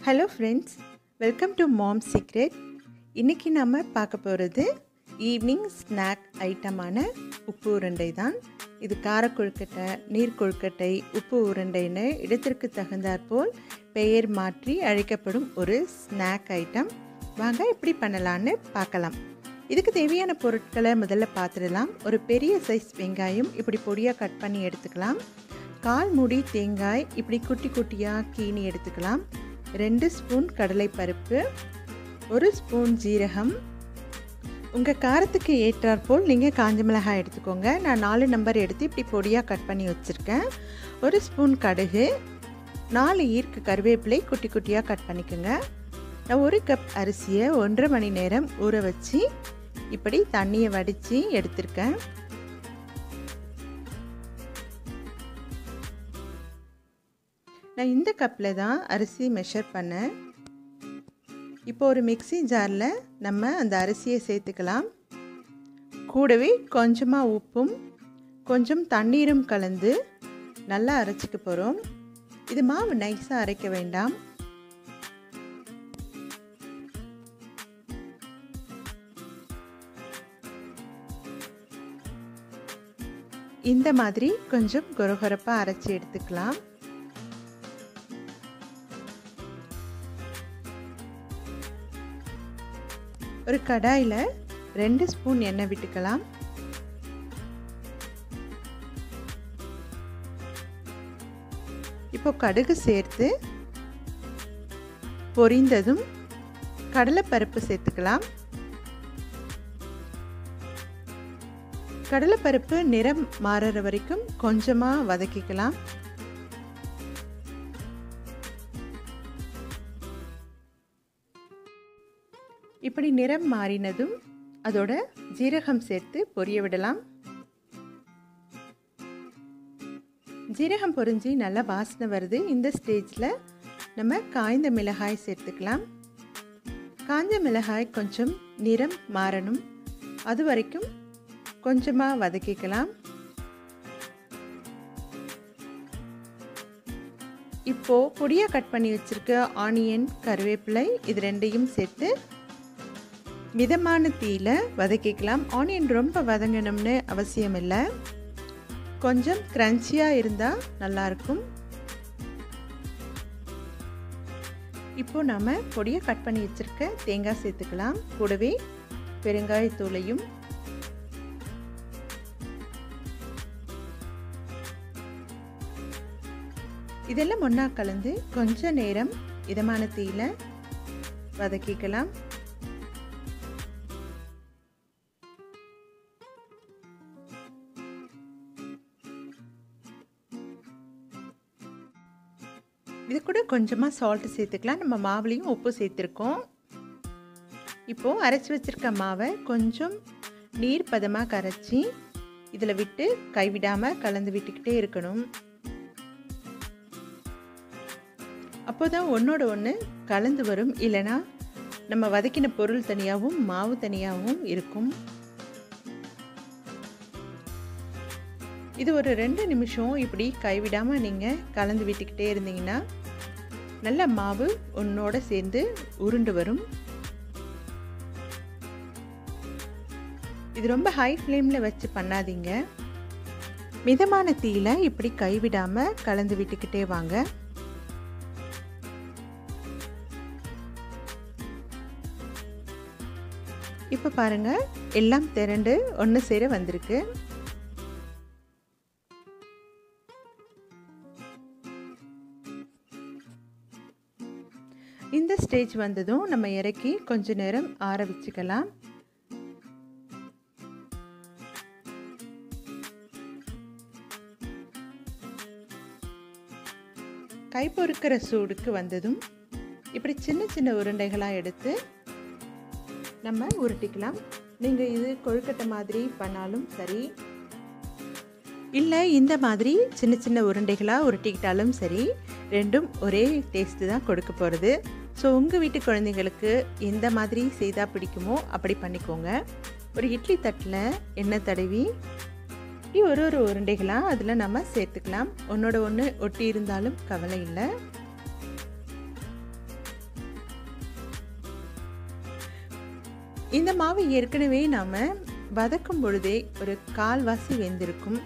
Hello friends, welcome to Mom's Secret. இன்னைக்கு நாம பார்க்க போறது ஈவினிங் ஸ்நாக் ஐட்டமான உப்பு உருண்டை தான். இது காரக் கொழுக்கட்டை, நீர் கொழுக்கட்டை, உப்பு உருண்டைன்னு இடத்திற்கு தகுந்தாற்போல் பெயர் மாற்றி அழைக்கப்படும் ஒரு ஸ்நாக் ஐட்டம். வாங்க எப்படி பண்ணலாம்னு பார்க்கலாம். இதுக்கு தேவையான பொருட்களை முதல்ல பார்த்துடலாம். ஒரு பெரிய சைஸ் வெங்காயம் இப்படி பொடியாக கட் பண்ணி எடுத்துக்கலாம். 1/4 மூடி தேங்காய் இப்படி குட்டி குட்டியாக கீனி எடுத்துக்கலாம். 2 ஸ்பூன் கடலைப்பருப்பு, 1 ஸ்பூன் ஜீரகம். உங்கள் காரத்துக்கு ஏற்றாற்போல் நீங்கள் காஞ்ச மிளகாய் எடுத்துக்கோங்க. நான் 4 நம்பர் எடுத்து இப்படி பொடியாக கட் பண்ணி வச்சுருக்கேன். 1 ஸ்பூன் கடுகு, 4 ஈர்க்கு கருவேப்பிலை குட்டி குட்டியாக கட் பண்ணிக்கோங்க. நான் 1 கப் அரிசியை 1.5 மணி நேரம் ஊற வச்சு இப்படி தண்ணியை வடித்து எடுத்திருக்கேன். நான் இந்த கப்பில் தான் அரிசி மெஷர் பண்ணேன். இப்போ ஒரு மிக்ஸி ஜாரில் நம்ம அந்த அரிசியை சேர்த்துக்கலாம். கூடவே கொஞ்சமாக உப்பும் கொஞ்சம் தண்ணீரும் கலந்து நல்லா அரைச்சிக்க போகிறோம். இது மாவு நைஸாக அரைக்க வேண்டாம். இந்த மாதிரி கொஞ்சம் கொரகொரப்பாக அரைச்சி எடுத்துக்கலாம். ஒரு கடாயில் 2 ஸ்பூன் எண்ணெய் விட்டுக்கலாம். இப்போ கடுகு சேர்த்து பொரிந்ததும் கடலைப்பருப்பு சேர்த்துக்கலாம். கடலைப்பருப்பு நிறம் மாறுற வரைக்கும் கொஞ்சமாக வதக்கிக்கலாம். இப்படி நிறம் மாறினதும் அதோட ஜீரகம் சேர்த்து பொரிய விடலாம். ஜீரகம் பொரிஞ்சு நல்லா வாசனை வருது. இந்த ஸ்டேஜில் நம்ம காய்ந்த மிளகாய் சேர்த்துக்கலாம். காய்ந்த மிளகாய் கொஞ்சம் நிறம் மாறணும், அது வரைக்கும் கொஞ்சமாக வதக்கிக்கலாம். இப்போது பொடியாக கட் பண்ணி வச்சுருக்க ஆனியன், கருவேப்பிலை இது ரெண்டையும் சேர்த்து மிதமான தீயில வதக்கிக்கலாம். ஆனியன் ரொம்ப வதங்கணும்னு அவசியம் இல்லை, கொஞ்சம் கிரன்ச்சியாக இருந்தால் நல்லாயிருக்கும். இப்போ நம்ம பொடியாக கட் பண்ணி வச்சுருக்க தேங்காய் சேர்த்துக்கலாம். கூடவே பெருங்காயத்தூளையும் இதெல்லாம் ஒன்றா கலந்து கொஞ்ச நேரம் இதமான தீயில வதக்கிக்கலாம். இது கூட கொஞ்சமாக சால்ட் சேர்த்துக்கலாம். நம்ம மாவுலேயும் உப்பு சேர்த்துருக்கோம். இப்போது அரைச்சி வச்சுருக்க மாவை கொஞ்சம் நீர் பதமாக கரைச்சி இதில் விட்டு கைவிடாமல் கலந்து விட்டுக்கிட்டே இருக்கணும். அப்போ தான் ஒன்றோட ஒன்று கலந்து வரும். இல்லைனா நம்ம வதக்கின பொருள் தனியாகவும் மாவு தனியாகவும் இருக்கும். இது ஒரு 2 நிமிஷம் இப்படி கைவிடாமல் நீங்கள் கலந்து விட்டுக்கிட்டே இருந்தீங்கன்னா நல்ல மாவு ஒன்றோட சேர்ந்து உருண்டு வரும். இது ரொம்ப ஹை ஃப்ளேமில் வச்சு பண்ணாதீங்க. மிதமான தீயில இப்படி கைவிடாமல் கலந்து விட்டுக்கிட்டே வாங்க. இப்போ பாருங்கள், எல்லாம் திரண்டு ஒன்று சேர வந்திருக்கு. இந்த ஸ்டேஜ் வந்ததும் நம்ம இறக்கி கொஞ்ச நேரம் ஆற வச்சுக்கலாம். கை பொறுக்கிற சூடுக்கு வந்ததும் இப்படி சின்ன சின்ன உருண்டைகளாக எடுத்து நம்ம உருட்டிக்கலாம். நீங்கள் இது கொழுக்கட்டை மாதிரி பண்ணாலும் சரி, இல்லை இந்த மாதிரி சின்ன சின்ன உருண்டைகளாக உருட்டிக்கிட்டாலும் சரி, ரெண்டும் ஒரே டேஸ்ட்டு தான் கொடுக்க போகிறது. ஸோ உங்கள் வீட்டு குழந்தைங்களுக்கு எந்த மாதிரி செய்தால் பிடிக்குமோ அப்படி பண்ணிக்கோங்க. ஒரு இட்லி தட்டில் எண்ணெய் தடவி இப்படி ஒரு உருண்டைகளாக அதில் நம்ம சேர்த்துக்கலாம். ஒன்றோட ஒன்று ஒட்டி இருந்தாலும் கவலை இல்லை. இந்த மாவு ஏற்கனவே நாம் வதக்கும் பொழுதே ஒரு கால்வாசி வெந்திருக்கும்.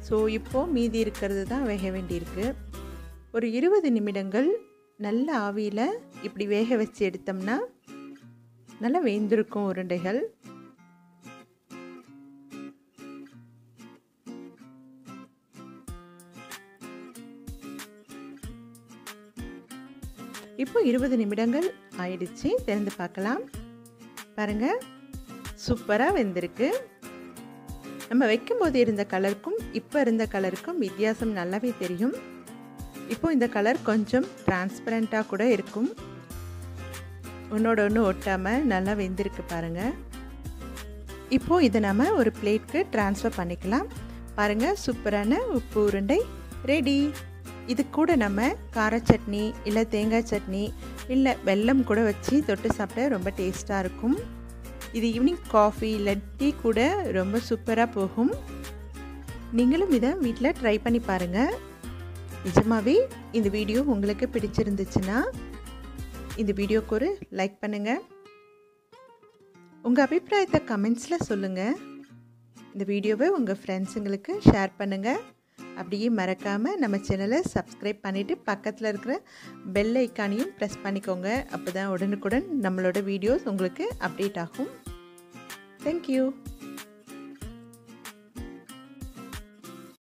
ஸோ இப்போது மீதி இருக்கிறது தான் வேக வேண்டியிருக்கு. ஒரு 20 நிமிடங்கள் நல்ல ஆவியில் இப்படி வேக வச்சு எடுத்தோம்னா நல்லா வெந்திருக்கும் உருண்டைகள். இப்போ 20 நிமிடங்கள் ஆயிடுச்சு. திறந்து பார்க்கலாம். பாருங்கள், சூப்பராக வெந்திருக்கு. நம்ம வைக்கும்போது இருந்த கலருக்கும் இப்போ இருந்த கலருக்கும் வித்தியாசம் நல்லாவே தெரியும். இப்போ இந்த கலர் கொஞ்சம் டிரான்ஸ்பரண்ட்டாக கூட இருக்கும். ஒன்றோட ஒன்று ஒட்டாமல் நல்லா வெந்திருக்கு பாருங்கள். இப்போது இதை நம்ம ஒரு பிளேட்க்கு ட்ரான்ஸ்ஃபர் பண்ணிக்கலாம். பாருங்கள், சூப்பரான உப்பு உருண்டை ரெடி. இது கூட நம்ம கார சட்னி இல்லை தேங்காய் சட்னி இல்லை வெல்லம் கூட வச்சு தொட்டு சாப்பிட ரொம்ப டேஸ்ட்டாக இருக்கும். இது ஈவினிங் காஃபி இல்லை டீ கூட ரொம்ப சூப்பராக போகும். நீங்களும் இதை வீட்டில் ட்ரை பண்ணி பாருங்கள். நிஜமாகவே இந்த வீடியோ உங்களுக்கு பிடிச்சிருந்துச்சுன்னா இந்த வீடியோக்கு ஒரு லைக் பண்ணுங்கள். உங்கள் அபிப்பிராயத்தை கமெண்ட்ஸில் சொல்லுங்கள். இந்த வீடியோவை உங்கள் ஃப்ரெண்ட்ஸுங்களுக்கு ஷேர் பண்ணுங்கள். அப்படியே மறக்காமல் நம்ம சேனலை சப்ஸ்கிரைப் பண்ணிவிட்டு பக்கத்தில் இருக்கிற பெல் ஐக்கானையும் ப்ரெஸ் பண்ணிக்கோங்க. அப்போ தான் உடனுக்குடன் நம்மளோட வீடியோஸ் உங்களுக்கு அப்டேட் ஆகும். தேங்க்யூ.